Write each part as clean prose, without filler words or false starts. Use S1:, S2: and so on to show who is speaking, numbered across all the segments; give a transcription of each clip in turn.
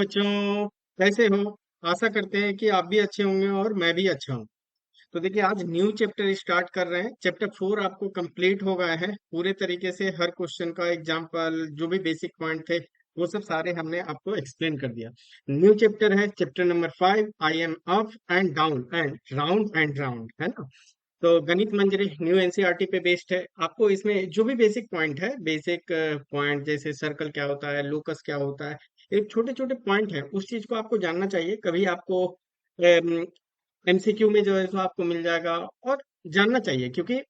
S1: बच्चों, कैसे हो? आशा करते हैं कि आप भी अच्छे होंगे और मैं भी अच्छा हूँ। तो देखिए, आज न्यू चैप्टर स्टार्ट कर रहे हैं। चैप्टर 4 आपको कंप्लीट हो गया है पूरे तरीके से। हर क्वेश्चन का एग्जाम्पल, जो भी बेसिक पॉइंट थे, वो सब सारे हमने आपको एक्सप्लेन कर दिया। न्यू चैप्टर है chapter number 5, I am up and down and round, है ना? तो गणित मंजरी न्यू एनसीईआरटी पे बेस्ड है। आपको इसमें जो भी बेसिक पॉइंट है, बेसिक पॉइंट जैसे सर्कल क्या होता है, लोकस क्या होता है, एक छोटे छोटे पॉइंट है, उस चीज को आपको जानना चाहिए। कभी आपको एमसीक्यू में जो है सो आपको मिल जाएगा, और जानना चाहिए, क्योंकि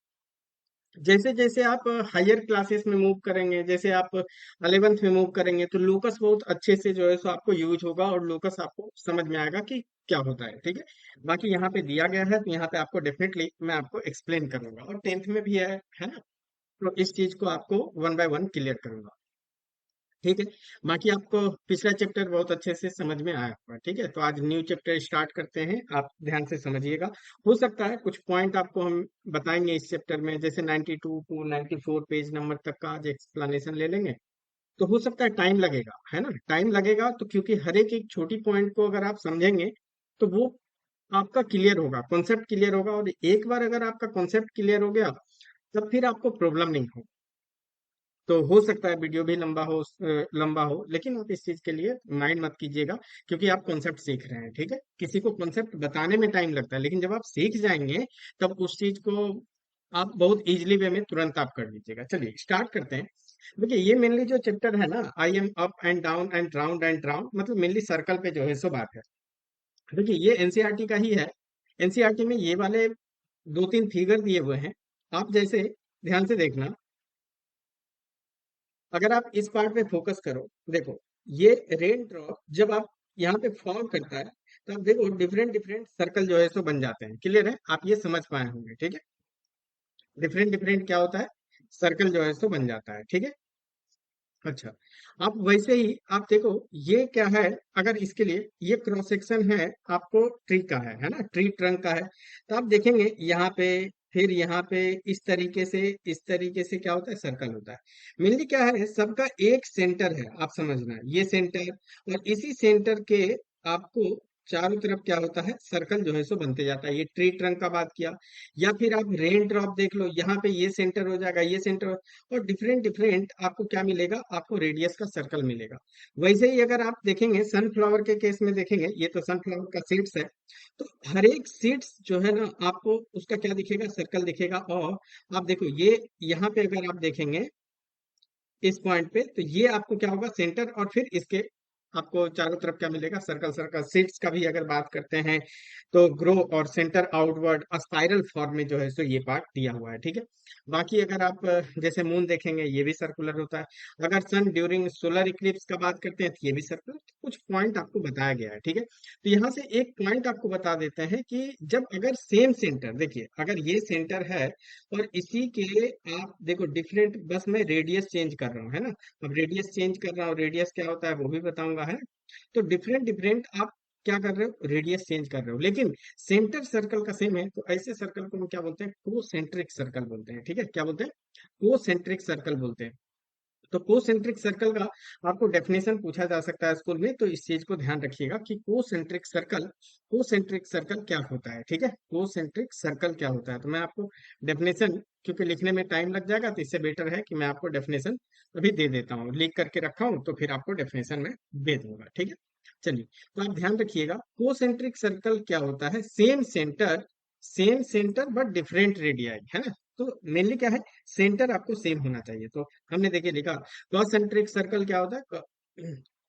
S1: जैसे जैसे आप हायर क्लासेस में मूव करेंगे, जैसे आप 11th में मूव करेंगे, तो लोकस बहुत अच्छे से जो है सो आपको यूज होगा, और लोकस आपको समझ में आएगा कि क्या होता है। ठीक है, बाकी यहाँ पे दिया गया है, तो यहाँ पे आपको डेफिनेटली मैं आपको एक्सप्लेन करूंगा, और 10th में भी है ना? तो इस चीज को आपको वन बाय वन क्लियर करूंगा। ठीक है, बाकी आपको पिछला चैप्टर बहुत अच्छे से समझ में आया होगा। ठीक है, तो आज न्यू चैप्टर स्टार्ट करते हैं, आप ध्यान से समझिएगा। हो सकता है कुछ पॉइंट आपको हम बताएंगे इस चैप्टर में, जैसे 92 टू 94 पेज नंबर तक का आज एक्सप्लेनेशन ले लेंगे। तो हो सकता है टाइम लगेगा, है ना? टाइम लगेगा तो, क्योंकि हर एक एक छोटी पॉइंट को अगर आप समझेंगे, तो वो आपका क्लियर होगा, कॉन्सेप्ट क्लियर होगा, और एक बार अगर आपका कॉन्सेप्ट क्लियर हो गया, तब फिर आपको प्रॉब्लम नहीं हो। तो हो सकता है वीडियो भी लंबा हो, लेकिन आप इस चीज के लिए माइंड मत कीजिएगा, क्योंकि आप कॉन्सेप्ट सीख रहे हैं। ठीक है, किसी को कॉन्सेप्ट बताने में टाइम लगता है, लेकिन जब आप सीख जाएंगे, तब उस चीज को आप बहुत इजीली वे में तुरंत आप कर लीजिएगा। चलिए स्टार्ट करते हैं। देखिए, ये मेनली जो चैप्टर है ना, I am up and round, मतलब मेनली सर्कल पे जो है सो बात है। देखिए, ये एनसीईआरटी का ही है। एनसीईआरटी में ये वाले दो तीन फिगर दिए हुए हैं, आप जैसे ध्यान से देखना। अगर आप इस पार्ट पे फोकस करो, देखो, ये रेन ड्रॉप जब आप यहाँ पे फॉर्म करता है, तो आप देखो डिफरेंट डिफरेंट सर्कल जो है सो बन जाते हैं। क्लियर है? आप ये समझ पाए होंगे। ठीक है, डिफरेंट डिफरेंट क्या होता है, सर्कल जो है सो बन जाता है। ठीक है, अच्छा, आप वैसे ही आप देखो, ये क्या है, अगर इसके लिए ये क्रॉस सेक्शन है आपको ट्री का है ना? ट्री ट्रंक का है, तो आप देखेंगे यहाँ पे, फिर यहाँ पे, इस तरीके से क्या होता है, सर्कल होता है। मेनली क्या है, सबका एक सेंटर है, आप समझना, ये सेंटर, और इसी सेंटर के आपको चारों तरफ क्या होता है, सर्कल जो है सो बनते जाता है। ये ट्री ट्रंक का बात किया। या फिर आप रेन ड्रॉप देख लो, यहाँ पे ये सेंटर हो जाएगा, ये सेंटर, और डिफरेंट डिफरेंट आपको क्या मिलेगा, आपको रेडियस का सर्कल मिलेगा। वैसे ही अगर आप देखेंगे सनफ्लावर के केस में, देखेंगे ये तो सनफ्लावर का सीड्स है, तो हर एक सीड्स जो है ना, आपको उसका क्या दिखेगा, सर्कल दिखेगा। और आप देखो, ये यहाँ पे अगर आप देखेंगे इस पॉइंट पे, तो ये आपको क्या होगा, सेंटर, और फिर इसके आपको चारों तरफ क्या मिलेगा, सर्कल सर्कल। सीट्स का भी अगर बात करते हैं, तो ग्रो और सेंटर आउटवर्ड स्पाइरल फॉर्म में जो है सो ये पार्ट दिया हुआ है। ठीक है, बाकी अगर आप जैसे मून देखेंगे, ये भी सर्कुलर होता है। अगर सन ड्यूरिंग सोलर इक्लिप्स का बात करते हैं, तो ये भी सर्कुलर। कुछ पॉइंट आपको बताया गया है। ठीक है, तो यहाँ से एक पॉइंट आपको बता देते हैं कि जब अगर सेम सेंटर, देखिए अगर ये सेंटर है, और इसी के आप देखो डिफरेंट, बस मैं रेडियस चेंज कर रहा हूँ, है ना? अब रेडियस चेंज कर रहा हूँ, रेडियस क्या होता है वो भी बताऊंगा, है। तो डिफरेंट डिफरेंट आप क्या कर रहे हो, रेडियस चेंज कर रहे हो, लेकिन सेंटर सर्कल का सेम है, तो ऐसे सर्कल को हम क्या बोलते हैं, कोसेंट्रिक सर्कल बोलते हैं। ठीक है, क्या बोलते हैं, कोसेंट्रिक सर्कल बोलते हैं। तो कोसेंट्रिक सर्कल का आपको डेफिनेशन पूछा जा सकता है स्कूल में, तो इस चीज को ध्यान रखिएगा कि कोसेंट्रिक सर्कल क्या होता है। ठीक है, कोसेंट्रिक सर्कल क्या होता है, तो मैं आपको डेफिनेशन, क्योंकि लिखने में टाइम लग जाएगा, तो इससे बेटर है कि मैं आपको डेफिनेशन अभी दे देता हूँ, लिख करके रखा हूँ, तो फिर आपको डेफिनेशन में दे दूंगा। ठीक है, चलिए, तो आप ध्यान रखिएगा, कोसेंट्रिक सर्कल क्या होता है, same centre but different radii, है ना? तो मेनली क्या है, सेंटर आपको सेम होना चाहिए। तो हमने देखिए लिखा, कॉन्सेंट्रिक सर्कल क्या होता है,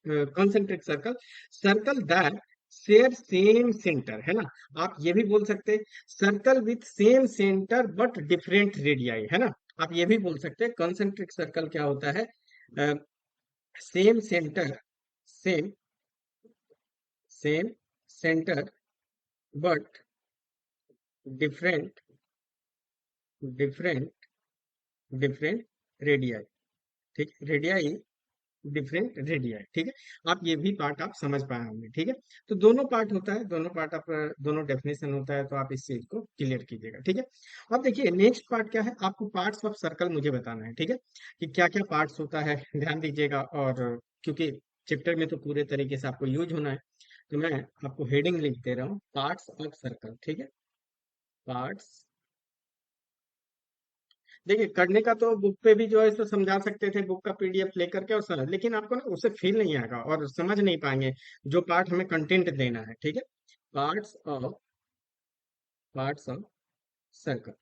S1: concentric circle, circle that share same centre, है ना? आप ये भी बोल सकते हैं, circle with same centre but different radii, है ना? आप ये भी बोल सकते हैं, कॉन्सेंट्रिक सर्कल क्या होता है, same centre, same same centre but different different different radii. ठीक, रेडियाई, डिफरेंट रेडियाई। ठीक है, आप ये भी पार्ट आप समझ पाए होंगे। ठीक है, तो दोनों पार्ट होता है, दोनों पार्ट आप, दोनों डेफिनेशन होता है, तो आप इस चीज को क्लियर कीजिएगा। ठीक है, अब देखिए नेक्स्ट पार्ट क्या है, आपको पार्ट्स ऑफ सर्कल मुझे बताना है। ठीक है, कि क्या क्या पार्ट्स होता है, ध्यान दीजिएगा। और क्योंकि चैप्टर में तो पूरे तरीके से आपको यूज होना है। तो मैं आपको हेडिंग लिख दे रहा हूँ, पार्ट्स ऑफ सर्कल, ठीक है। पार्ट्स, देखिए करने का तो बुक पे भी जो है सो समझा सकते थे, बुक का पीडीएफ लेकर के और समझ, लेकिन आपको ना उससे फील नहीं आएगा और समझ नहीं पाएंगे जो पार्ट हमें कंटेंट देना है, ठीक है। Parts of parts of circle.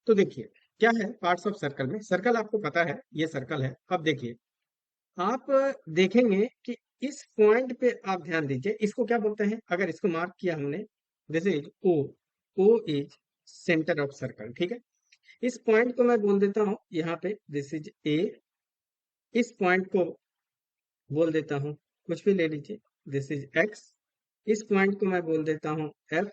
S1: तो देखिए क्या है पार्ट्स ऑफ सर्कल में, सर्कल आपको पता है ये सर्कल है। अब देखिए आप देखेंगे कि इस पॉइंट पे आप ध्यान दीजिए, इसको क्या बोलते हैं, अगर इसको मार्क किया हमने, this is O, O is centre of circle, ठीक है। इस पॉइंट को मैं बोल देता हूं यहाँ पे दिस इज ए, इस पॉइंट को बोल देता हूं, कुछ भी ले लीजिए, दिस इज एक्स, इस पॉइंट को मैं बोल देता हूं एफ,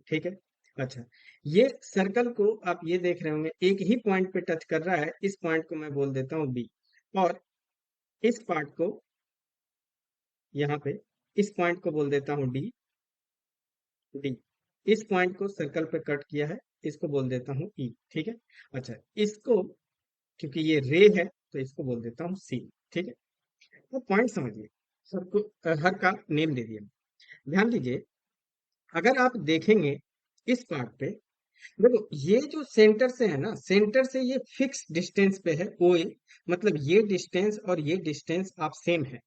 S1: ठीक है। अच्छा, ये सर्कल को आप ये देख रहे होंगे एक ही पॉइंट पे टच कर रहा है, इस पॉइंट को मैं बोल देता हूं बी, और इस पार्ट को यहाँ पे, इस पॉइंट को बोल देता हूँ डी, डी, इस पॉइंट को सर्कल पे कट किया है, इसको बोल देता हूँ ई, ठीक है। अच्छा, इसको क्योंकि ये रे है तो इसको बोल देता हूँ सी, ठीक है। तो पॉइंट समझिए, सबको हर का नेम दे दिया। ध्यान दीजिए, अगर आप देखेंगे इस पार्ट पे, देखो ये जो सेंटर से है ना, सेंटर से ये फिक्स डिस्टेंस पे है ओ ए, मतलब ये डिस्टेंस और ये डिस्टेंस आप सेम है,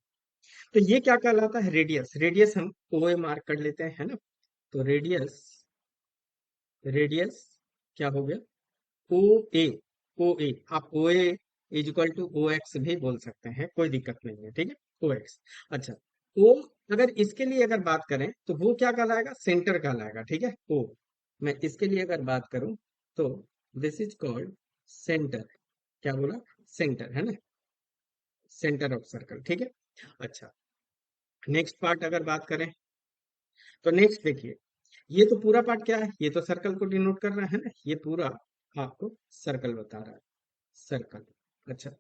S1: तो ये क्या कहलाता है, रेडियस। रेडियस हम ओ ए मार्क कर लेते हैं, है ना। तो रेडियस, रेडियस क्या हो गया, ओ ए, ओ ए, आप O A is equal to O X भी बोल सकते हैं, कोई दिक्कत नहीं है, ठीक है, ओ एक्स। अच्छा, ओ, अगर इसके लिए अगर बात करें तो वो क्या कहलाएगा, सेंटर कहलाएगा, ठीक है। ओ, मैं इसके लिए अगर बात करूं तो दिस इज कॉल्ड सेंटर, क्या बोला, सेंटर, है ना, सेंटर ऑफ सर्कल, ठीक है। अच्छा, नेक्स्ट पार्ट अगर बात करें तो नेक्स्ट देखिए, ये तो पूरा पार्ट क्या है, ये तो सर्कल को डिनोट कर रहा है ना, ये पूरा आपको सर्कल बता रहा है, सर्कल। अच्छा,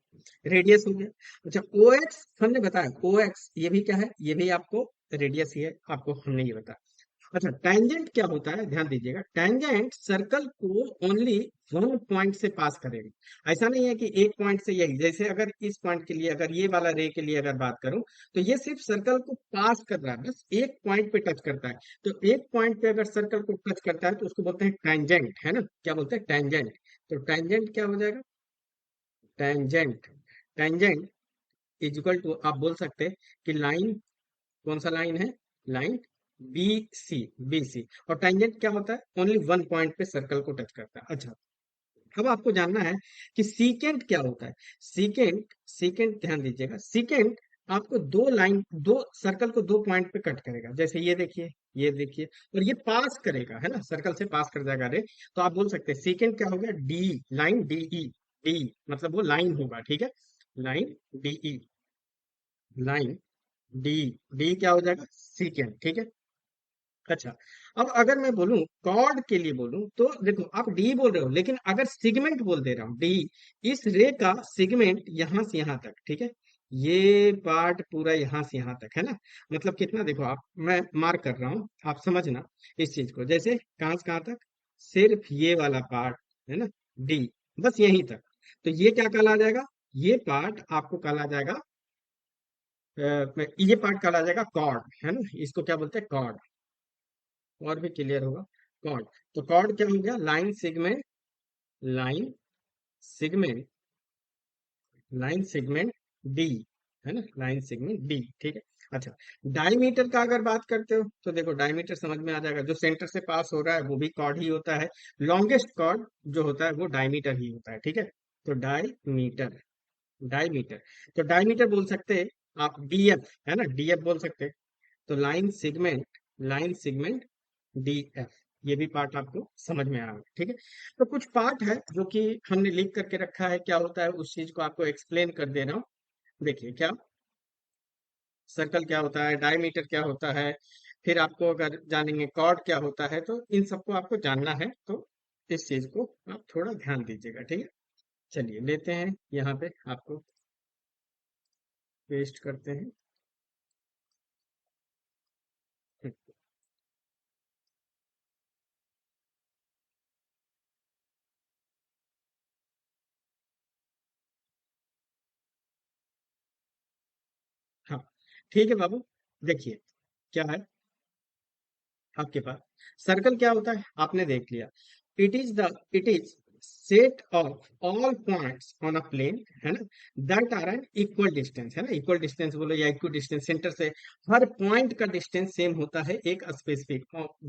S1: रेडियस हो गया। अच्छा, ओ एक्स हमने बताया, ओ एक्स ये भी क्या है, ये भी आपको रेडियस ही है, आपको हमने ये बताया। अच्छा, टैंजेंट क्या होता है, ध्यान दीजिएगा, टैंजेंट सर्कल को ओनली वन पॉइंट से पास करेगा। ऐसा नहीं है कि एक पॉइंट से, यही जैसे अगर इस पॉइंट के लिए, अगर ये वाला रे के लिए अगर बात करूं, तो ये सिर्फ सर्कल को पास कर रहा है, बस एक पॉइंट पे टच करता है। तो एक पॉइंट पे अगर सर्कल को टच करता है तो उसको बोलते हैं टैंजेंट, है ना, क्या बोलते हैं, टैंजेंट। तो टैंजेंट क्या हो जाएगा, tangent, tangent is equal to, आप बोल सकते हैं कि लाइन, कौन सा लाइन है, line B C, B C. और टेंजेंट क्या होता है, ओनली वन पॉइंट पे सर्कल को टच करता है। अच्छा, अब आपको जानना है कि सीकेंट क्या होता है। सीकेंट, सीकेंट ध्यान दीजिएगा, सीकेंट आपको दो लाइन, दो सर्कल को दो पॉइंट पे कट करेगा, जैसे ये देखिए, ये देखिए, और ये पास करेगा, है ना, सर्कल से पास कर जाएगा रे। तो आप बोल सकते हैं सीकेंट क्या हो गया, D, line D E, D मतलब वो लाइन होगा, ठीक है, line D E, line D, D क्या हो जाएगा, सीकेंट, ठीक है। अच्छा, अब अगर मैं बोलूं कॉर्ड के लिए बोलूं तो देखो आप डी बोल रहे हो, लेकिन अगर सिगमेंट बोल दे रहा हूं, डी, इस रे का सिगमेंट यहां से यहां तक, ठीक है, ये पार्ट पूरा यहां से यहां तक, है ना, मतलब कितना, देखो आप, मैं मार्क कर रहा हूं, आप समझना इस चीज को, जैसे कहां से कहां तक, सिर्फ ये वाला पार्ट, है ना, डी, बस यहीं तक। तो ये क्या कहला जाएगा, ये पार्ट आपको कहला जाएगा, ये पार्ट कहला जाएगा कॉर्ड, है ना, इसको क्या बोलते हैं, कॉर्ड, और भी क्लियर होगा, कॉर्ड। तो कॉर्ड क्या हो गया, line segment, line segment, line segment D, है ना, लाइन सेगमेंट डी, ठीक है। अच्छा, डायमीटर का अगर बात करते हो तो देखो डायमीटर समझ में आ जाएगा, जो सेंटर से पास हो रहा है वो भी कॉर्ड ही होता है, लॉन्गेस्ट कॉर्ड जो होता है वो डायमीटर ही होता है, ठीक है। तो डायमीटर, डायमीटर, तो डायमीटर बोल सकते हैं आप डीएफ, है ना, डीएफ बोल सकते हैं। तो line segment, line segment DF, ये भी पार्ट आपको समझ में आ रहा है, ठीक है। तो कुछ पार्ट है जो कि हमने लिख करके रखा है, क्या होता है उस चीज को आपको एक्सप्लेन कर दे रहा हूँ। देखिए क्या, सर्कल क्या होता है, डायमीटर क्या होता है, फिर आपको अगर जानेंगे कॉर्ड क्या होता है, तो इन सबको आपको जानना है, तो इस चीज को आप थोड़ा ध्यान दीजिएगा, ठीक है। चलिए लेते हैं यहाँ पे, आपको पेस्ट करते हैं। हाँ, ठीक है बाबू। देखिए क्या है आपके पास। सर्कल क्या होता है आपने देख लिया। It is set of all points on a plane, है ना, that are an equal distance, है ना, इक्वल डिस्टेंस बोलो या इक्वल डिस्टेंस, सेंटर से हर पॉइंट का डिस्टेंस सेम होता है, एक स्पेसिफिक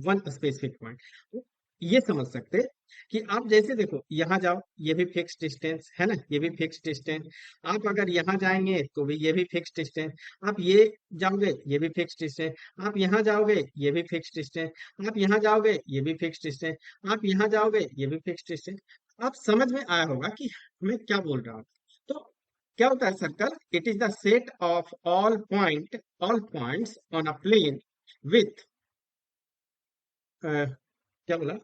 S1: वन स्पेसिफिक पॉइंट। ये समझ सकते हैं कि आप जैसे देखो यहाँ जाओ, ये भी फिक्स डिस्टेंस है ना, ये भी फिक्स डिस्टेंस। आप अगर यहाँ जाएंगे तो भी ये भी फिक्स डिस्टेंस। आप ये जाओगे ये भी फिक्स डिस्टेंस। आप यहाँ जाओगे ये भी फिक्स डिस्टेंस। आप यहाँ जाओगे ये भी फिक्स डिस्टेंस। आप यहाँ जाओगे ये भी फिक्स डिस्टेंस। आप समझ में आया होगा कि मैं क्या बोल रहा हूँ। तो क्या होता है circle? It is the set of all points on a plane with, क्या बोला,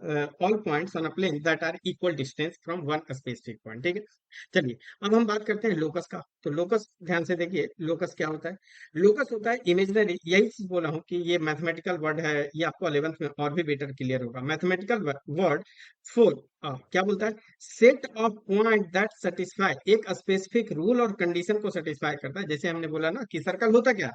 S1: all points on a plane that are equal distance from one specific point. ठीक है, चलिए अब हम बात करते हैं लोकस का। तो लोकस ध्यान से देखिए, लोकस क्या होता है? लोकस होता है इमेजिनरी, यही चीज बोला हूँ कि ये मैथमेटिकल वर्ड है, ये आपको 11th में और भी बेटर क्लियर होगा। मैथमेटिकल वर्ड फोर क्या बोलता है? Set of point that satisfy, एक स्पेसिफिक रूल और कंडीशन को सेटिस्फाई करता है। जैसे हमने बोला ना कि सर्कल होता क्या,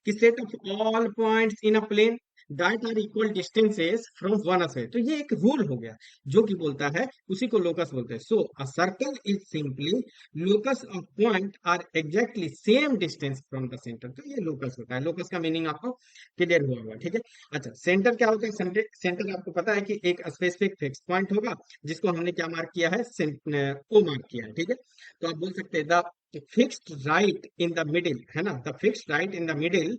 S1: कि set of all points in a plane that are equal distances from one से। तो ये एक रूल हो गया जो कि बोलता है, उसी को लोकस बोलते हैं। So a circle is simply locus of point are exactly same distance from the centre. तो ये लोकस होता है। लोकस का मीनिंग आपको क्लियर हुआ होगा, ठीक है। अच्छा, सेंटर क्या होता है? सेंटर सेंटर आपको पता है कि एक स्पेसिफिक फिक्स पॉइंट होगा जिसको हमने क्या मार्क किया है? ओ मार्क किया है, ठीक है। तो आप बोल सकते हैं the fixed right in the middle, है ना, the fixed right in the middle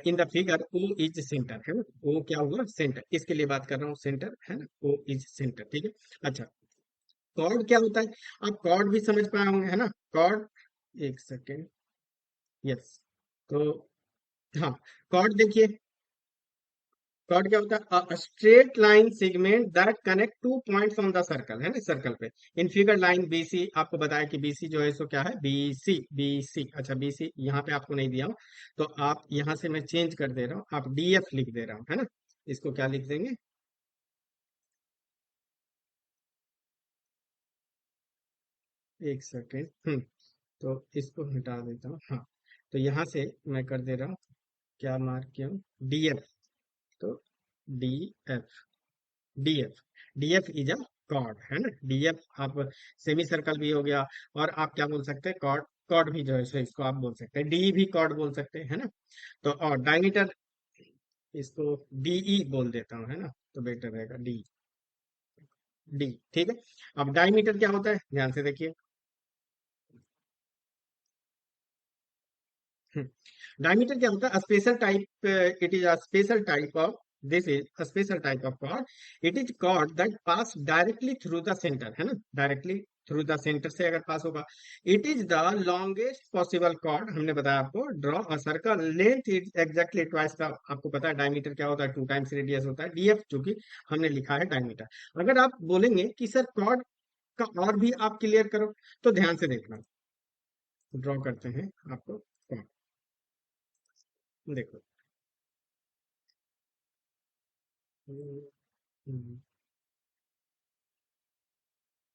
S1: in the figure O is centre, है ना। ओ क्या हुआ? सेंटर। इसके लिए बात कर रहा हूँ, सेंटर, है ना, ओ इज सेंटर, ठीक है। अच्छा, कॉर्ड क्या होता है? आप कॉर्ड भी समझ पाए होंगे, है ना, कॉर्ड। एक सेकेंड, यस। तो हाँ, कॉर्ड देखिए, कॉर्ड क्या होता है? Straight line segment that connect two points on the circle, है ना, सर्कल पे। इन फिगर लाइन बीसी, आपको बताया कि बीसी जो है सो क्या है? BC, BC. अच्छा, बीसी यहाँ पे आपको नहीं दिया हूँ, तो आप यहाँ से मैं चेंज कर दे रहा हूँ, आप डीएफ लिख दे रहा हूँ, है ना। इसको क्या लिख देंगे? एक सेकेंड, तो इसको हटा देता हूँ, हाँ। तो यहाँ से मैं कर दे रहा हूँ, क्या मार्क किया हूँ? डीएफ। तो D F, DF, DF is a cord, है ना। डीएफ आप सेमी सर्कल भी हो गया, और आप क्या बोल सकते हैं? कॉर्ड, कॉर्ड भी जो है सो इसको आप बोल सकते हैं, डी भी कॉर्ड बोल सकते हैं, है ना। तो और डायमीटर, इसको डीई बोल देता हूँ, है ना, तो बेटर रहेगा डी, डी, ठीक है। अब डायमीटर क्या होता है? ध्यान से देखिए। डायमीटर क्या होता है? Special type, it is a special type of, this is a special type of chord. It is chord that pass directly through the centre, है ना, डायरेक्टली थ्रू द सेंटर से अगर पास होगा। It is the longest possible chord, हमने बताया आपको। Draw a circle length is exactly twice the, आपको पता है डायमीटर क्या होता है? 2 टाइम्स रेडियस होता है, डीएफ, जो कि हमने लिखा है डायमीटर। अगर आप बोलेंगे कि सर कॉर्ड का और भी आप क्लियर करो, तो ध्यान से देखना, ड्रॉ करते हैं आपको कॉर्ड, देखो। हम्म, हम्म,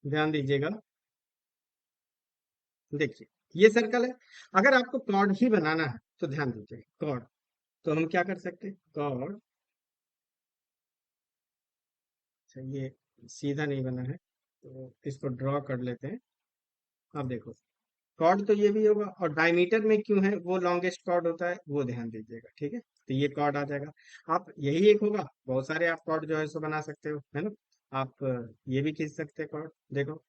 S1: ध्यान दीजिएगा, देखिए ये सर्कल है। अगर आपको कॉर्ड ही बनाना है तो ध्यान दीजिए, कॉर्ड, तो हम क्या कर सकते हैं? कॉर्ड, अच्छा ये सीधा नहीं बना है, तो इसको ड्रॉ कर लेते हैं। अब देखो, कॉर्ड तो ये भी होगा, और डायमीटर में क्यों है वो लॉन्गेस्ट कॉर्ड होता है, वो ध्यान दीजिएगा, ठीक है। तो ये कॉर्ड आ जाएगा। आप यही एक होगा, बहुत सारे आप कॉर्ड जो है सो बना सकते हो, है ना। आप ये भी खींच सकते हैं कॉर्ड, देखो,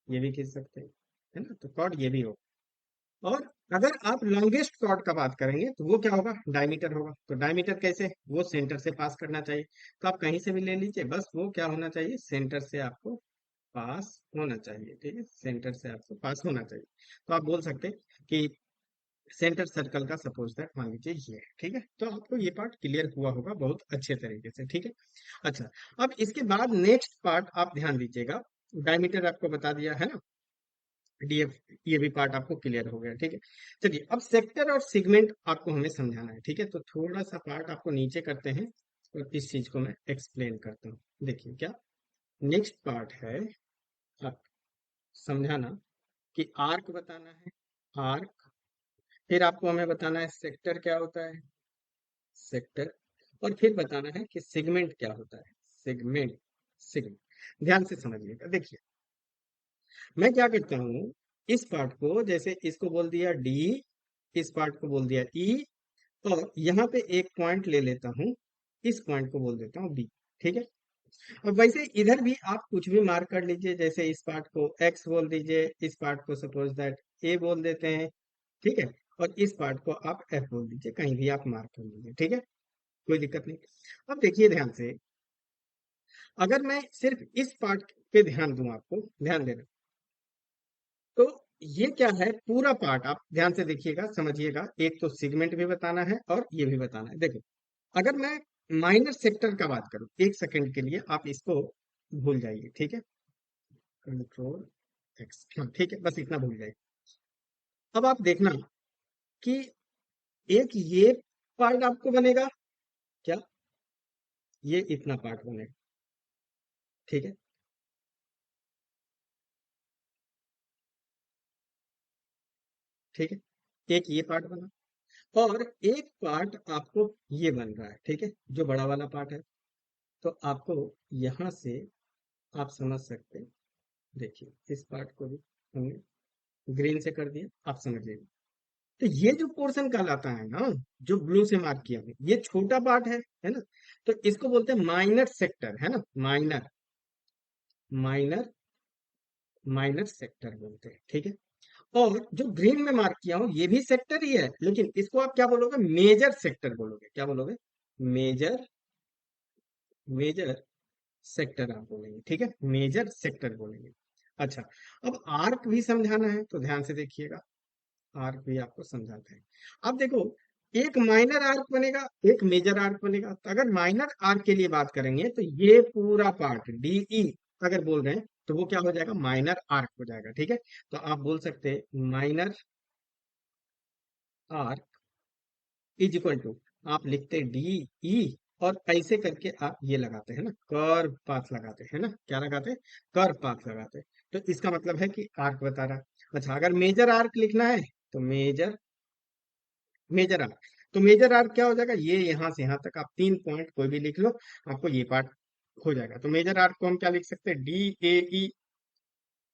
S1: ये भी खींच सकते हैं, है ना। तो कॉर्ड ये भी होगा। और अगर आप लॉन्गेस्ट कॉर्ड का बात करेंगे तो वो क्या होगा? डायमीटर होगा। तो डायमीटर कैसे? वो सेंटर से पास करना चाहिए। तो आप कहीं से भी ले लीजिए, बस वो क्या होना चाहिए? सेंटर से आपको पास होना चाहिए, ठीक है, सेंटर से आपको पास होना चाहिए। तो आप बोल सकते हैं कि सेंटर सर्कल का सपोज दैट, मान लीजिए ये है, ठीक है। तो आपको ये पार्ट क्लियर हुआ होगा बहुत अच्छे तरीके से, ठीक है। अच्छा, अब इसके बाद नेक्स्ट पार्ट आप ध्यान दीजिएगा। डायमीटर आपको बता दिया है ना, डीएफ, ये भी पार्ट आपको क्लियर हो गया, ठीक है। चलिए अब सेक्टर और सेगमेंट आपको हमें समझाना है, ठीक है। तो थोड़ा सा पार्ट आपको नीचे करते हैं, और इस चीज को मैं एक्सप्लेन करता हूँ। देखिए क्या नेक्स्ट पार्ट है, आप समझाना कि आर्क बताना है, आर्क, फिर आपको हमें बताना है सेक्टर क्या होता है, सेक्टर, और फिर बताना है कि सेगमेंट क्या होता है, सेगमेंट, सेगमेंट। ध्यान से समझिएगा, देखिए मैं क्या करता हूँ, इस पार्ट को जैसे इसको बोल दिया डी, इस पार्ट को बोल दिया ई, और यहाँ पे एक पॉइंट ले लेता हूँ, इस पॉइंट को बोल देता हूँ बी। ठीक है। अब वैसे इधर भी आप कुछ भी मार्क कर लीजिए, जैसे इस पार्ट को एक्स बोल दीजिए, इस पार्ट को सपोज दैट ए बोल देते हैं। ठीक है। और इस पार्ट को आप एफ बोल दीजिए, कहीं भी आप मार्क कर लीजिए। ठीक है, कोई दिक्कत नहीं। अब देखिए ध्यान से, अगर मैं सिर्फ इस पार्ट पे ध्यान दूं, आपको ध्यान देना, तो ये क्या है, पूरा पार्ट आप ध्यान से देखिएगा, समझिएगा। एक तो सेगमेंट भी बताना है और ये भी बताना है। देखो, अगर मैं माइनर सेक्टर का बात करूं, एक सेकंड के लिए आप इसको भूल जाइए। ठीक है, कंट्रोल एक्स, हाँ ठीक है, बस इतना भूल जाइए। अब आप देखना कि एक ये पार्ट आपको बनेगा क्या, ये इतना पार्ट बनेगा। ठीक है, ठीक है, एक ये पार्ट बना, और एक पार्ट आपको ये बन रहा है। ठीक है, जो बड़ा वाला पार्ट है। तो आपको यहां से आप समझ सकते हैं, देखिए इस पार्ट को भी हमने ग्रीन से कर दिया, आप समझ लीजिए। तो ये जो पोर्शन कहलाता है ना, जो ब्लू से मार्क किया है, ये छोटा पार्ट है ना। तो इसको बोलते हैं माइनर सेक्टर, है ना, माइनर, माइनर, माइनर सेक्टर बोलते हैं। ठीक है। और जो ग्रीन में मार्क किया हूं, ये भी सेक्टर ही है, लेकिन इसको आप क्या बोलोगे, मेजर सेक्टर बोलोगे। क्या बोलोगे, मेजर, मेजर सेक्टर आप बोलेंगे। ठीक है, मेजर सेक्टर बोलेंगे। अच्छा, अब आर्क भी समझाना है, तो ध्यान से देखिएगा, आर्क भी आपको समझाते हैं। अब देखो, एक माइनर आर्क बनेगा, एक मेजर आर्क बनेगा। तो अगर माइनर आर्क के लिए बात करेंगे, तो ये पूरा पार्ट डीई अगर बोल रहे हैं, तो वो क्या हो जाएगा, माइनर आर्क हो जाएगा। ठीक है, तो आप बोल सकते हैं minor arc is equal to, आप लिखते डी ई, और ऐसे करके आप ये लगाते हैं ना, कर्व पाथ लगाते हैं ना, क्या लगाते हैं, कर्व पाथ लगाते हैं। तो इसका मतलब है कि आर्क बता रहा है। अच्छा, अगर मेजर आर्क लिखना है, तो मेजर, मेजर आर्क, तो मेजर आर्क क्या हो जाएगा, ये यहां से यहां तक आप 3 पॉइंट कोई भी लिख लो, आपको ये पार्ट हो जाएगा। तो मेजर आर्क को हम क्या लिख सकते हैं, D A E,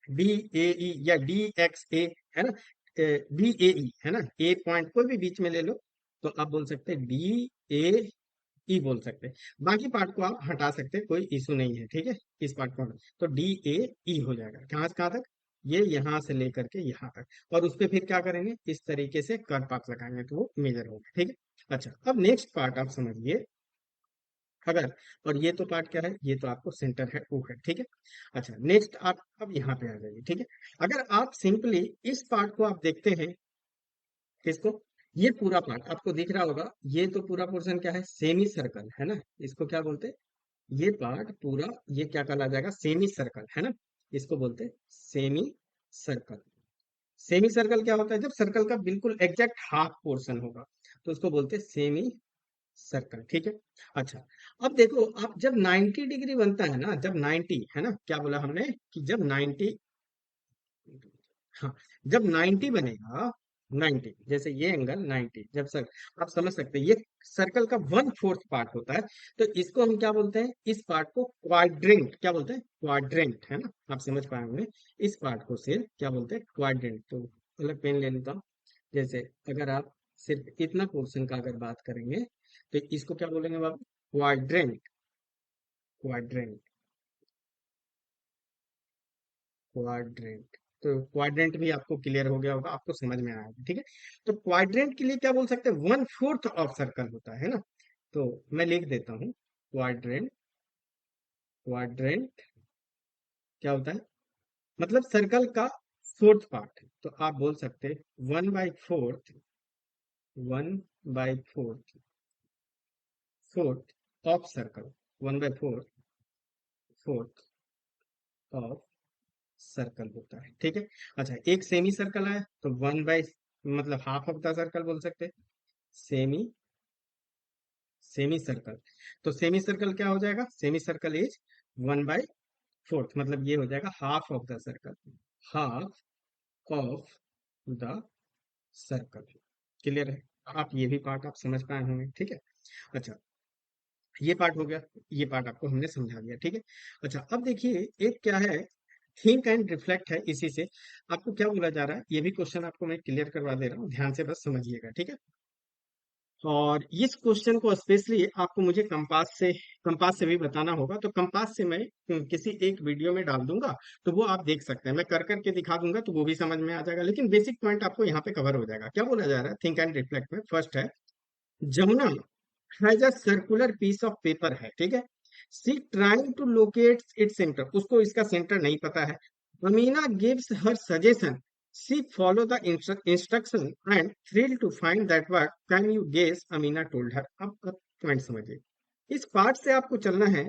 S1: D A ई या डी एक्स ए, है ना, डी ए ई, है ना, ए पॉइंट कोई भी बीच में ले लो, तो आप बोल सकते हैं डी ए ई बोल सकते हैं। बाकी पार्ट को आप हटा सकते हैं, कोई इशू नहीं है। ठीक है, इस पार्ट को तो डी ए ई हो जाएगा, कहाँ से कहाँ तक, ये यहां से लेकर के यहाँ तक। और उस पे फिर क्या करेंगे, इस तरीके से कर्व पाथ लगाएंगे, तो वो मेजर होगा। ठीक है। अच्छा, अब नेक्स्ट पार्ट आप समझिए, अगर, और ये तो पार्ट क्या है, ये तो आपको सेंटर है, वो है। ठीक है। अच्छा, नेक्स्ट आप अब यहाँ पे आ जाइए। ठीक है, अगर आप सिंपली इस पार्ट को आप देखते हैं, किसको, ये पूरा पार्ट आपको दिख रहा होगा, ये तो पूरा पोर्शन क्या है, सेमी सर्कल, है ना, इसको क्या बोलते हैं, ये पार्ट पूरा, ये क्या कहला जाएगा, सेमी सर्कल, है ना, इसको बोलते हैं सेमी सर्कल। सेमी सर्कल क्या होता है, जब सर्कल का बिल्कुल एग्जैक्ट हाफ पोर्शन होगा, तो उसको बोलते हैं सेमी सर्कल। ठीक है। अच्छा, अब देखो, आप जब 90 डिग्री बनता है ना, जब 90, है ना, क्या बोला हमने कि जब 90, हाँ, जब 90 बनेगा, 90 जैसे ये एंगल 90, जब सर, आप समझ सकते हैं ये सर्कल का 1/4 पार्ट होता है। तो इसको हम क्या बोलते हैं, इस पार्ट को क्वाड्रेंट, क्या बोलते हैं, क्वाड्रेंट, है ना, आप समझ पाए होंगे। इस पार्ट को सिर्फ क्या बोलते हैं, क्वाड्रेंट। तो अलग पेन ले लेता हूँ। जैसे अगर आप सिर्फ इतना पोर्शन का अगर बात करेंगे, तो इसको क्या बोलेंगे बाबू, क्वाड्रेंट, क्वाड्रेंट, क्वाड्रेंट। तो क्वाड्रेंट भी आपको क्लियर हो गया होगा, आपको समझ में आया होगा। ठीक है, तो क्वाड्रेंट के लिए क्या बोल सकते हैं, 1/4 ऑफ सर्कल होता है ना। तो मैं लिख देता हूँ, क्वाड्रेंट, क्वाड्रेंट क्या होता है, मतलब सर्कल का फोर्थ पार्ट। तो आप बोल सकते हैं 1/4, 1/4, fourth of circle, 1/4, fourth of circle होता है। ठीक है। अच्छा, एक सेमी सर्कल है, तो 1 बाई, मतलब हाफ ऑफ द सर्कल बोल सकते हैं, सेमी, सेमी सर्कल। तो सेमी सर्कल क्या हो जाएगा, सेमी सर्कल इज 1/4, मतलब ये हो जाएगा half of the circle, half of the circle. Clear है? आप ये भी पार्ट आप समझ पाए होंगे, ठीक है। अच्छा, ये पार्ट हो गया, ये पार्ट आपको हमने समझा दिया, ठीक है। अच्छा, अब देखिए एक क्या है, थिंक एंड रिफ्लेक्ट है। इसी से आपको क्या बोला जा रहा है, ये भी क्वेश्चन आपको मैं क्लियर करवा दे रहा हूँ, ध्यान से बस समझिएगा, ठीक है। और इस क्वेश्चन को स्पेशली आपको मुझे कंपास से भी बताना होगा, तो कंपास से मैं किसी एक वीडियो में डाल दूंगा, तो वो आप देख सकते हैं, मैं कर करके दिखा दूंगा तो वो भी समझ में आ जाएगा, लेकिन बेसिक पॉइंट आपको यहाँ पे कवर हो जाएगा। क्या बोला जा रहा है थिंक एंड रिफ्लेक्ट में, फर्स्ट है, Jamuna has a circular piece of paper है, ठीक है। She trying to locate its centre, उसको इसका सेंटर नहीं पता है। Amina gives her suggestion, she follow the instruction and thrill to find that word, can you guess Amina told her. अब point समझिए, इस पार्ट से आपको चलना है,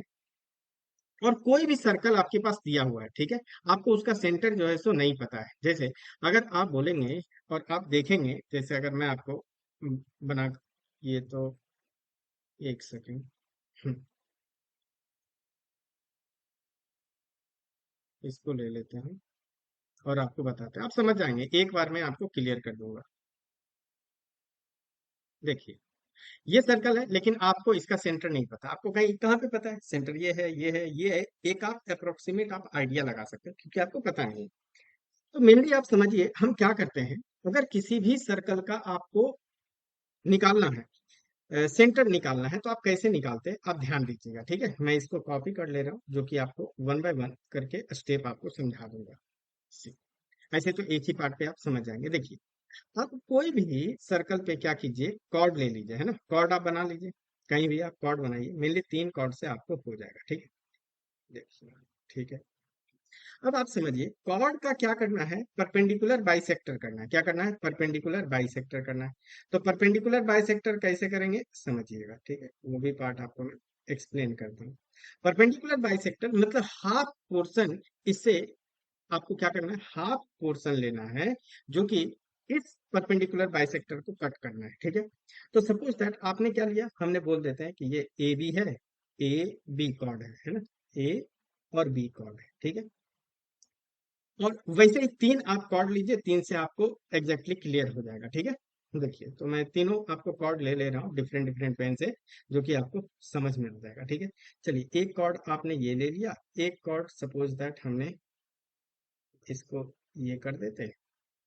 S1: और कोई भी सर्कल आपके पास दिया हुआ है, ठीक है, आपको उसका सेंटर जो है सो नहीं पता है। जैसे अगर आप बोलेंगे और आप देखेंगे, जैसे अगर मैं आपको बना, ये तो एक सेकेंड, इसको ले लेते हैं और आपको बताते हैं, आप समझ जाएंगे, एक बार में आपको क्लियर कर दूंगा। देखिए, ये सर्कल है, लेकिन आपको इसका सेंटर नहीं पता, आपको कहीं कहाँ पे पता है सेंटर, ये है, ये है, ये है, एक आप अप्रोक्सीमेट आप आइडिया लगा सकते हैं, क्योंकि आपको पता नहीं है। तो मेनली आप समझिए हम क्या करते हैं, अगर किसी भी सर्कल का आपको निकालना है, सेंटर निकालना है, तो आप कैसे निकालते हैं, आप ध्यान दीजिएगा, ठीक है। मैं इसको कॉपी कर ले रहा हूँ, जो कि आपको वन बाय वन करके स्टेप आपको समझा दूंगा। ऐसे तो एक ही पार्ट पे आप समझ जाएंगे। देखिए, आप कोई भी सर्कल पे क्या कीजिए, कॉर्ड ले लीजिए, है ना, कॉर्ड आप बना लीजिए, कहीं भी आप कॉर्ड बनाइए, मेनली 3 कॉर्ड से आपको हो जाएगा, ठीक है। देखिए, ठीक है। अब आप समझिए कॉर्ड का क्या करना है, परपेंडिकुलर बाइसेक्टर करना है। क्या करना है, परपेंडिकुलर बाइसेक्टर करना है। तो परपेंडिकुलर बाइसेक्टर कैसे करेंगे समझिएगा, ठीक है, वो भी पार्ट आपको मैं एक्सप्लेन करता हूँ। परपेंडिकुलर बाइसेक्टर मतलब हाफ पोर्शन, इससे आपको क्या करना है, हाफ पोर्शन लेना है, जो कि इस परपेंडिकुलर बाइसेक्टर को कट करना है, ठीक है। तो सपोज दैट आपने क्या लिया, हमने बोल देते हैं कि ये ए बी है, ए बी कॉर्ड है ना, ए और बी कॉर्ड है, ठीक है। और वैसे ही 3 आप कॉर्ड लीजिए, 3 से आपको एग्जैक्टली क्लियर हो जाएगा, ठीक है। देखिए, तो मैं तीनों आपको कॉर्ड ले ले रहा हूँ डिफरेंट डिफरेंट पेन से, जो कि आपको समझ में आ जाएगा, ठीक है। चलिए, एक कॉर्ड आपने ये ले लिया, एक कॉर्ड सपोज दैट हमने इसको ये कर देते हैं,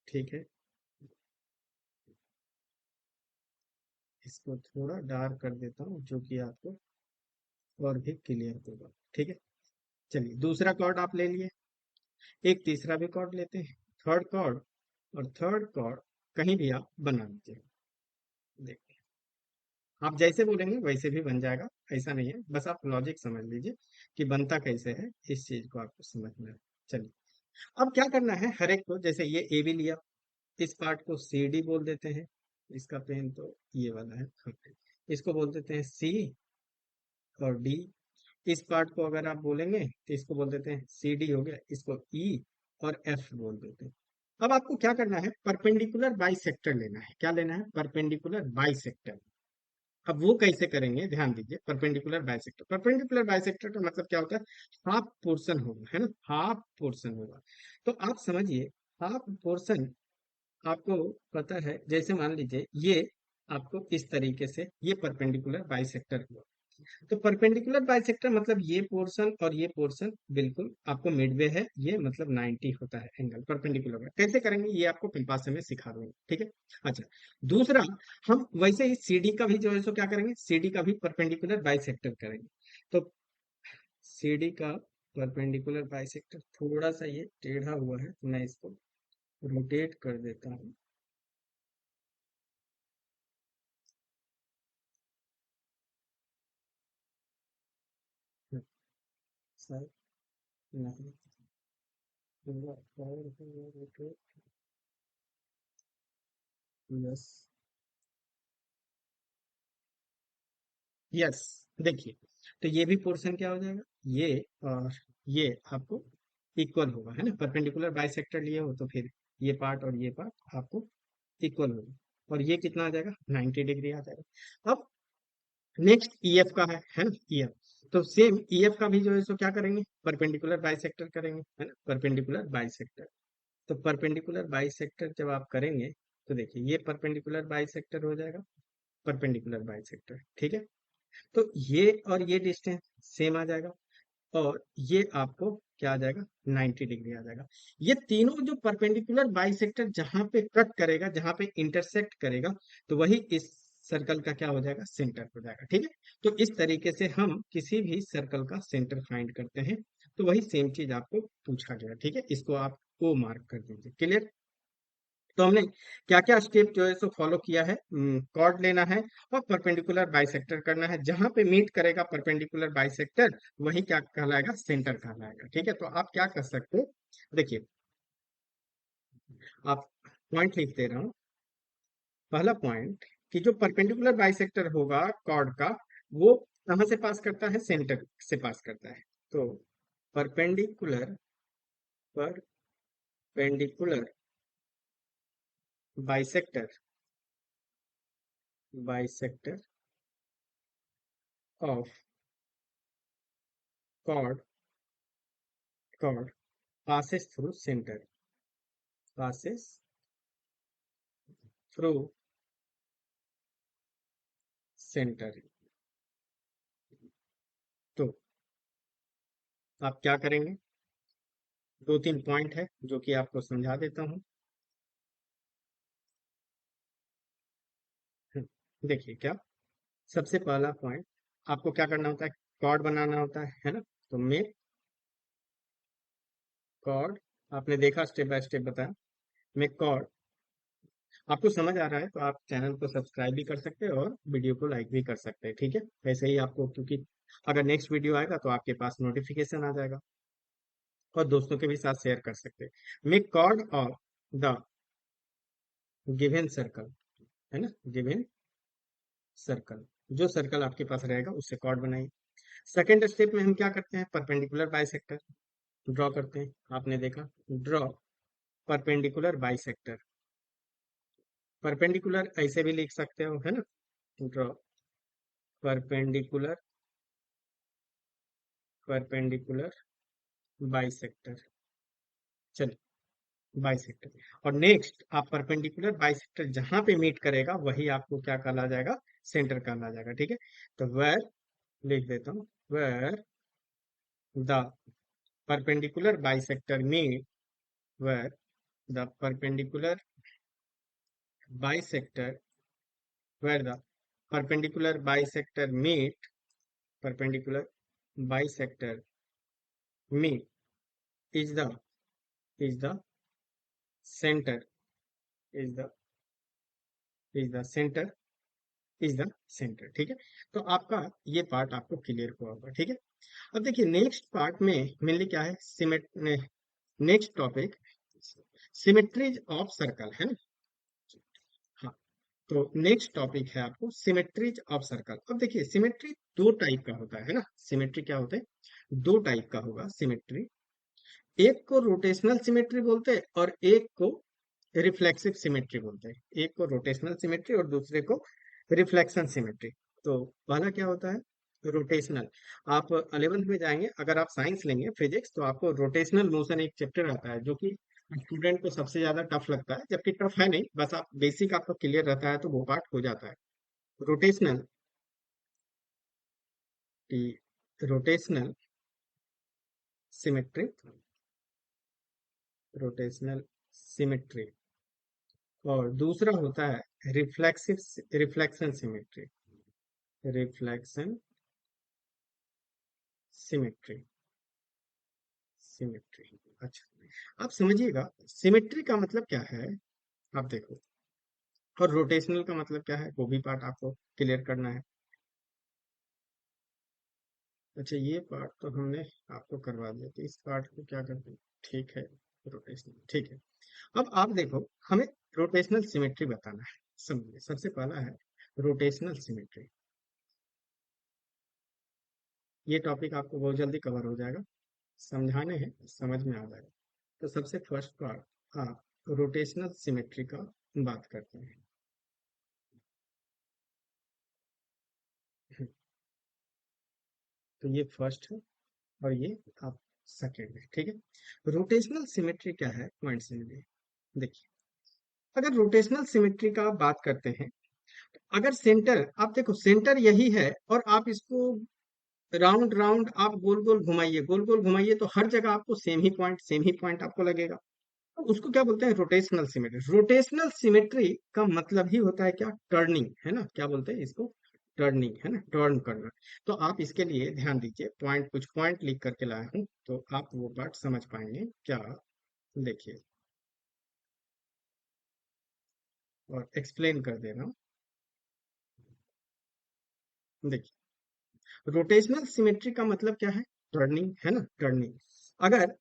S1: ठीक है। इसको थोड़ा डार्क कर देता हूँ, जो कि आपको और भी क्लियर होगा, ठीक है। चलिए, दूसरा कॉर्ड आप ले लिए, एक तीसरा भी कॉर्ड लेते हैं, थर्ड कॉर्ड, और थर्ड कॉर्ड कहीं भी आप बना लीजिए। देखिए, आप जैसे बोलेंगे वैसे भी बन जाएगा, ऐसा नहीं है, बस आप लॉजिक समझ लीजिए कि बनता कैसे है, इस चीज को आपको समझना है। चलिए, अब क्या करना है, हर एक को, जैसे ये ए भी लिया, इस पार्ट को सी डी बोल देते हैं, इसका पेन तो ये वाला है, इसको बोल देते हैं सी और डी। इस पार्ट को अगर आप बोलेंगे तो इसको बोल देते हैं सी डी, हो गया, इसको ई और एफ बोल देते हैं। अब आपको क्या करना है, परपेंडिकुलर बाइसेक्टर लेना है। क्या लेना है, परपेंडिकुलर बाइसेक्टर। अब वो कैसे करेंगे, ध्यान दीजिए, परपेंडिकुलर बाइसेक्टर, परपेंडिकुलर बाइसेक्टर का मतलब क्या होता है, हाफ पोर्शन होगा, है ना, हाफ पोर्शन होगा। तो आप समझिए, हाफ पोर्शन आपको पता है, जैसे मान लीजिए ये आपको इस तरीके से ये परपेंडिकुलर बाइसेक्टर हुआ, तो परपेंडिकुलर बाइसेक्टर मतलब ये पोर्शन और ये पोर्शन बिल्कुल आपको मिडवे है, ये मतलब 90 होता है एंगल परपेंडिकुलर। कैसे करेंगे ये आपको पिंपास से मैं सिखा दूंगा, ठीक है। अच्छा, दूसरा, हम वैसे ही सीडी का भी जो है सो क्या करेंगे, सीडी का भी परपेंडिकुलर बाइसेक्टर करेंगे। तो सीडी का परपेंडिकुलर बाइसेक्टर थोड़ा सा ये टेढ़ा हुआ है, तो मैं इसको रोटेट कर देता हूँ। शायद नहीं पूरा कवर हुआ, रोटेट, यस, यस। देखिए, तो ये भी पोर्शन क्या हो जाएगा, ये और ये आपको इक्वल होगा, है ना, परपेंडिकुलर बाइसेक्टर लिए हो तो फिर ये पार्ट और ये पार्ट आपको इक्वल होगा, और ये कितना आ जाएगा, 90 डिग्री आ जाएगा। अब नेक्स्ट ईएफ का है ना, ईएफ, तो सेम ईएफ का भी जो है सो क्या करेंगे, परपेंडिकुलर बाइसेक्टर करेंगे, है ना, परपेंडिकुलर बाइसेक्टर। तो परपेंडिकुलर बाइसेक्टर जब आप करेंगे, तो देखिए ये परपेंडिकुलर बाइसेक्टर हो जाएगा, परपेंडिकुलर बाइसेक्टर, ठीक है। तो ये और ये डिस्टेंस सेम आ जाएगा, और ये आपको क्या आ जाएगा, 90 डिग्री आ जाएगा। ये तीनों जो परपेंडिकुलर बाइसेक्टर जहां पे कट करेगा, जहां पे इंटरसेक्ट करेगा, तो वही इस सर्कल का क्या हो जाएगा, सेंटर हो जाएगा, ठीक है। तो इस तरीके से हम किसी भी सर्कल का सेंटर फाइंड करते हैं। तो वही सेम चीज आपको पूछा गया, ठीक है। इसको आप ओ मार्क कर दीजिए, क्लियर। तो हमने क्या क्या स्टेप जो है सो फॉलो किया है, कॉर्ड लेना है और परपेंडिकुलर बाइसेक्टर करना है, जहां पे मीट करेगा परपेंडिकुलर बाइसेक्टर वही क्या कहलाएगा, सेंटर कहलाएगा, ठीक है। तो आप क्या कर सकते हो, देखिए आप पॉइंट लिख दे रहा हूँ। पहला पॉइंट कि जो परपेंडिकुलर बाइसेक्टर होगा कॉर्ड का, वो कहाँ से पास करता है, सेंटर से पास करता है। तो perpendicular perpendicular bisector bisector of chord chord passes through center passes through center। तो आप क्या करेंगे, दो तीन पॉइंट है जो कि आपको समझा देता हूँ। देखिए क्या, सबसे पहला पॉइंट, आपको क्या करना होता है, कॉर्ड बनाना होता है ना। तो मेक कॉर्ड, आपने देखा स्टेप बाय स्टेप बताया, मेक कॉर्ड। आपको समझ आ रहा है तो आप चैनल को सब्सक्राइब भी कर सकते हैं और वीडियो को लाइक भी कर सकते हैं, ठीक है। वैसे ही आपको, क्योंकि अगर नेक्स्ट वीडियो आएगा तो आपके पास नोटिफिकेशन आ जाएगा, और दोस्तों के भी साथ शेयर कर सकते हैं। Make chord of the given circle, है ना, गिवन सर्कल, जो सर्कल आपके पास रहेगा उससे कॉर्ड बनाइए। सेकेंड स्टेप में हम क्या करते हैं, परपेंडिकुलर बाइसेक्टर ड्रॉ करते हैं। आपने देखा, ड्रॉ परपेंडिकुलर बाइसेक्टर, परपेंडिकुलर ऐसे भी लिख सकते हो, है ना, ड्रॉ परपेंडिकुलर परपेंडिकुलर बाइसेक्टर, चलिए बाइसेक्टर। और नेक्स्ट आप परपेंडिकुलर बाइसेक्टर जहां पे मीट करेगा वही आपको क्या कहला जाएगा, सेंटर कहला जाएगा, ठीक है। तो वेर, लिख देता हूँ, where the perpendicular bisector meet, where the perpendicular bisector where the perpendicular bisector meet perpendicular bisector meet is the center is the is the center is the center, ठीक है। तो आपका ये पार्ट आपको क्लियर हुआ होगा, ठीक है। अब देखिए नेक्स्ट पार्ट में मेनली क्या है, सिमेट, next topic symmetries of circle, है ना। हाँ, तो नेक्स्ट टॉपिक है आपको सिमेट्रीज ऑफ सर्कल। अब देखिए सिमेट्री दो टाइप का होता है ना, सिमेट्री क्या होता है, दो टाइप का होगा सिमेट्री। एक को रोटेशनल सिमेट्री बोलते हैं और एक को रिफ्लेक्सिव सिमेट्री बोलते हैं। एक को रोटेशनल सिमेट्री और दूसरे को रिफ्लेक्शन सिमेट्री। तो पहला क्या होता है, रोटेशनल। आप 11th में जाएंगे, अगर आप साइंस लेंगे फिजिक्स, तो आपको रोटेशनल मोशन एक चैप्टर आता है जो कि स्टूडेंट को सबसे ज्यादा टफ लगता है, जबकि टफ है नहीं, बस आप बेसिक आपका क्लियर रहता है तो वो पार्ट हो जाता है। Rotational rotational symmetry, rotational symmetry. और दूसरा होता है reflexive reflection symmetry, reflection symmetry symmetry. अच्छा, आप समझिएगा सिमेट्री का मतलब क्या है, आप देखो, और रोटेशनल का मतलब क्या है वो भी पार्ट आपको क्लियर करना है। अच्छा, ये पार्ट तो हमने आपको करवा दिया, तो इस पार्ट को क्या करते हैं, ठीक है, रोटेशनल, ठीक है। अब आप देखो, हमें रोटेशनल सिमेट्री बताना है। समझिए, सबसे पहला है रोटेशनल सिमेट्री। ये टॉपिक आपको बहुत जल्दी कवर हो जाएगा, समझाने हैं, समझ में आ जाएगा। तो सबसे फर्स्ट पार्ट आप रोटेशनल सिमेट्री का बात करते हैं। तो ये फर्स्ट है और ये आप सेकेंड है, ठीक है। रोटेशनल सिमेट्री क्या है, पॉइंट समझिए। देखिए अगर रोटेशनल सिमेट्री का आप बात करते हैं, अगर सेंटर आप देखो, सेंटर यही है और आप इसको राउंड राउंड आप गोल गोल घुमाइए, गोल गोल घुमाइए, तो हर जगह आपको सेम ही पॉइंट आपको लगेगा। तो उसको क्या बोलते हैं? Rotational symmetry. रोटेशनल सिमेट्री का मतलब ही होता है क्या? टर्निंग, है ना? क्या बोलते हैं इसको? टर्निंग, है ना? टर्न करना। तो आप इसके लिए ध्यान दीजिए, पॉइंट कुछ पॉइंट लिख करके लाया हूं, तो आप वो पार्ट समझ पाएंगे क्या। देखिए, और एक्सप्लेन कर दे रहा हूँ। देखिए, रोटेशनल सिमेट्री का मतलब क्या है? टर्निंग, है ना? टर्निंग। अगर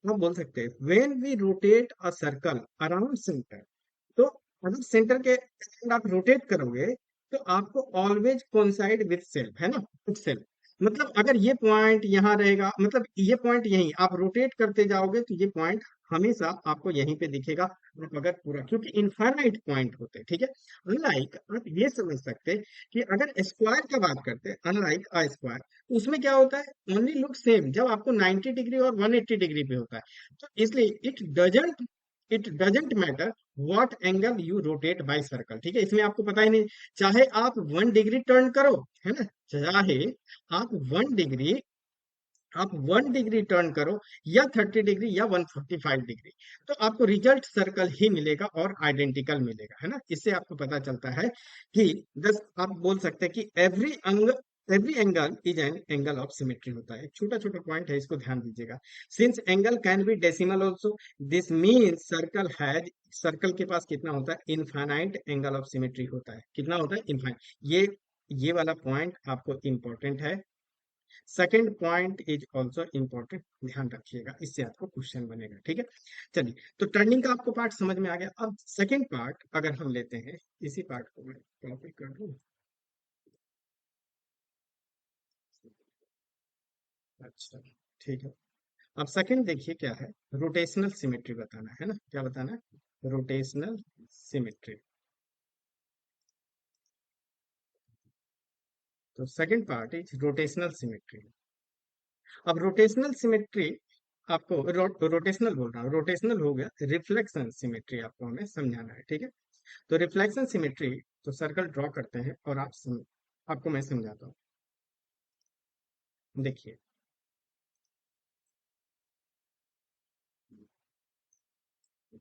S1: आप बोल सकते हैं when we rotate a circle around centre, तो अगर सेंटर के अराउंड आप रोटेट करोगे, तो आपको ऑलवेज कोइंसाइड विद सेल्फ, है ना? With self. मतलब अगर ये पॉइंट यहाँ रहेगा, मतलब ये पॉइंट यहीं, आप रोटेट करते जाओगे तो ये पॉइंट हमेशा आपको यहीं पे दिखेगा। आप अगर पूरा, क्योंकि इनफाइनाइट पॉइंट होते हैं, ठीक है। अनलाइक, आप ये समझ सकते हैं कि अगर स्क्वायर की बात करते हैं, अनलाइक अ स्क्वायर, तो उसमें क्या होता है? ओनली लुक सेम जब आपको 90 डिग्री और 180 डिग्री पे होता है। तो इसलिए it doesn't matter what angle you rotate by circle, ठीक है। इसमें आपको पता ही नहीं, चाहे आप 1 डिग्री टर्न करो, है ना, चाहे आप 1 डिग्री आप 1 डिग्री टर्न करो, या 30 डिग्री या 145 डिग्री, तो आपको रिजल्ट सर्कल ही मिलेगा और आइडेंटिकल मिलेगा, है ना। इससे आपको पता चलता है कि दस आप बोल सकते हैं कि every angle is an angle of symmetry होता है। एक छोटा छोटा पॉइंट है, इसको ध्यान दीजिएगा। Since angle can be decimal also, this means circle के पास कितना होता है? इनफाइनाइट एंगल ऑफ सिमेट्री होता है। कितना होता है? इनफाइनाइट। ये वाला पॉइंट आपको इंपॉर्टेंट है। Second point is also important, ध्यान रखिएगा, इससे आपको क्वेश्चन बनेगा, ठीक है। चलिए, तो टर्निंग का आपको पार्ट समझ में आ गया। अब सेकेंड पार्ट अगर हम लेते हैं, इसी पार्ट को मैं कॉपी कर दूं। अच्छा, ठीक है। अब सेकंड देखिए क्या है? रोटेशनल सिमेट्री बताना है ना, क्या बताना है? Rotational symmetry. तो second part is rotational symmetry. अब रोटेशनल सिमेट्री आपको रोटेशनल बोल रहा हूँ, रोटेशनल हो गया। रिफ्लेक्शन सिमेट्री आपको हमें समझाना है, ठीक है। तो रिफ्लेक्शन सिमेट्री, तो सर्कल ड्रॉ करते हैं और आपको मैं समझाता हूँ। देखिए,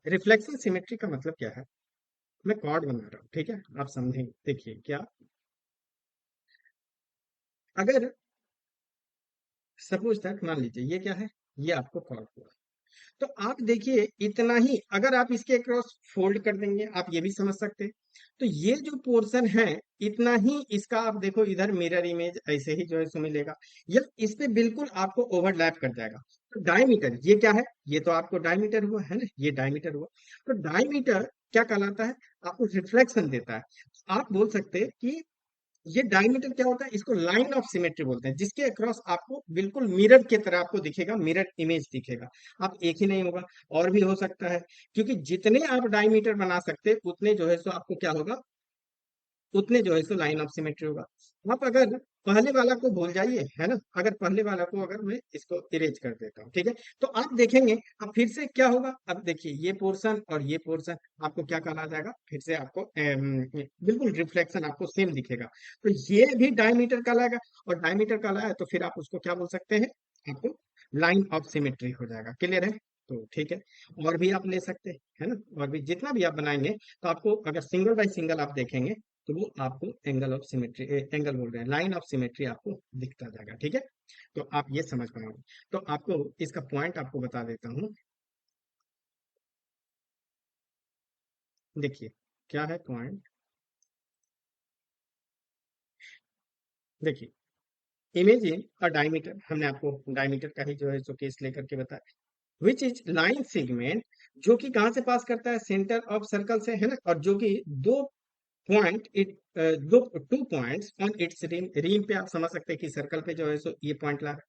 S1: रिफ्लेक्शन सिमेट्री का मतलब क्या है? मैं कॉर्ड बना रहा हूँ, ठीक है, आप समझेंगे। देखिए क्या, अगर सपोज दैट, मान लीजिए ये क्या है? ये आपको कॉर्ड हुआ। तो आप देखिए, इतना ही अगर आप इसके अक्रॉस फोल्ड कर देंगे, आप ये भी समझ सकते हैं। तो ये जो पोर्शन है, इतना ही इसका आप देखो, इधर मिरर इमेज ऐसे ही जो है सो मिलेगा, या इस पे बिल्कुल आपको ओवरलैप कर जाएगा। तो डायमीटर ये क्या है? ये तो आपको डायमीटर हुआ, है ना, ये डायमीटर हुआ। तो डायमीटर क्या कहलाता है? आपको रिफ्लेक्शन देता है। आप बोल सकते हैं कि ये डायमीटर क्या होता है? इसको लाइन ऑफ सिमेट्री बोलते हैं, जिसके अक्रॉस आपको बिल्कुल मिरर की तरह आपको दिखेगा, मिरर इमेज दिखेगा। आप एक ही नहीं होगा, और भी हो सकता है, क्योंकि जितने आप डायमीटर बना सकते हैं, उतने जो है सो आपको क्या होगा? उतने जो है सो लाइन ऑफ सिमेट्री होगा। आप अगर पहले वाला को भूल जाइए, है ना, अगर पहले वाला को अगर मैं इसको इरेज कर देता हूँ, ठीक है, तो आप देखेंगे अब फिर से क्या होगा। अब देखिए, ये पोर्शन और ये पोर्शन आपको क्या कहा जाएगा? फिर से आपको बिल्कुल रिफ्लेक्शन आपको सेम दिखेगा। तो ये भी डायमीटर कहलाएगा, और डायमीटर कहलाया तो फिर आप उसको क्या बोल सकते हैं? आपको लाइन ऑफ सिमेट्री हो जाएगा। क्लियर है? तो ठीक है, और भी आप ले सकते हैं, है ना, और भी जितना भी आप बनाएंगे, तो आपको अगर सिंगल बाय सिंगल आप देखेंगे, तो वो आपको एंगल ऑफ सिमेट्री, एंगल बोल रहे हैं, लाइन ऑफ सिमेट्री आपको दिखता जाएगा, ठीक है। तो आप ये समझ पाओगे। तो आपको इसका पॉइंट आपको बता देता हूँ। देखिए क्या है पॉइंट। देखिए, इमेजिन अ डायमीटर, हमने आपको डायमीटर का ही जो है सो केस लेकर के बताया, विच इज लाइन सेगमेंट, जो कि कहाँ से पास करता है? सेंटर ऑफ सर्कल से, है ना, और जो कि दो पॉइंट इट दो 2 points on its rim, rim पे आप समझ सकते हैं कि सर्कल पे जो है सो ये पॉइंट ला रहा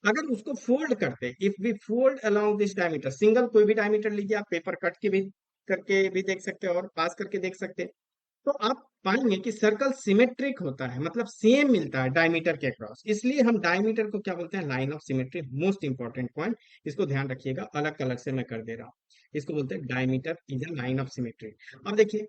S1: है। अगर उसको फोल्ड करते, if we fold along this diameter, single कोई भी डायमीटर लीजिए, आप पेपर कट के भी करके भी देख सकते हैं और पास करके देख सकते हैं, तो आप पाएंगे कि सर्कल सिमेट्रिक होता है, मतलब सेम मिलता है डायमीटर के अक्रॉस। इसलिए हम डायमीटर को क्या बोलते हैं? Line of symmetry. Most important point, इसको ध्यान रखिएगा, अलग अलग से मैं कर दे रहा हूँ। इसको बोलते हैं diameter is a line of symmetry. अब देखिए,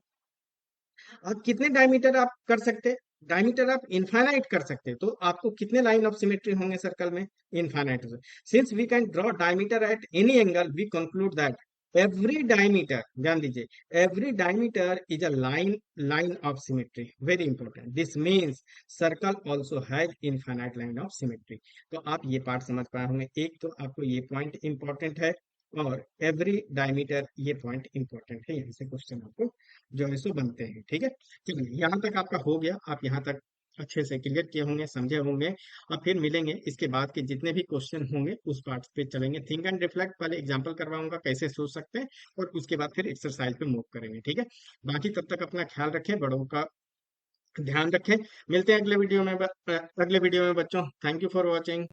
S1: आप कितने डायमीटर आप कर सकते हैं? डायमीटर आप इनफाइनाइट कर सकते हैं, तो आपको कितने लाइन ऑफ सिमेट्री होंगे सर्कल में? Infinite. Since we can draw diameter at any angle, we conclude that every diameter, ध्यान दीजिए, every diameter is a line of symmetry. Very important, this means circle also has infinite line of symmetry. तो आप ये part समझ पाए होंगे। एक तो आपको ये पॉइंट इंपॉर्टेंट है, और एवरी डायमीटर ये पॉइंट इंपॉर्टेंट है। यहाँ से क्वेश्चन आपको जो है सो बनते हैं। ठीक है, चलिए यहाँ तक आपका हो गया, आप यहाँ तक अच्छे से क्लियर किए होंगे, समझे होंगे। अब फिर मिलेंगे, इसके बाद के जितने भी क्वेश्चन होंगे उस पार्ट पे चलेंगे। थिंक एंड रिफ्लेक्ट पहले एग्जांपल करवाऊंगा कैसे सोच सकते हैं, और उसके बाद फिर एक्सरसाइज पे मूव करेंगे। ठीक है, बाकी तब तक अपना ख्याल रखें, बड़ों का ध्यान रखें। मिलते हैं अगले वीडियो में, अगले वीडियो में बच्चों। Thank you for watching.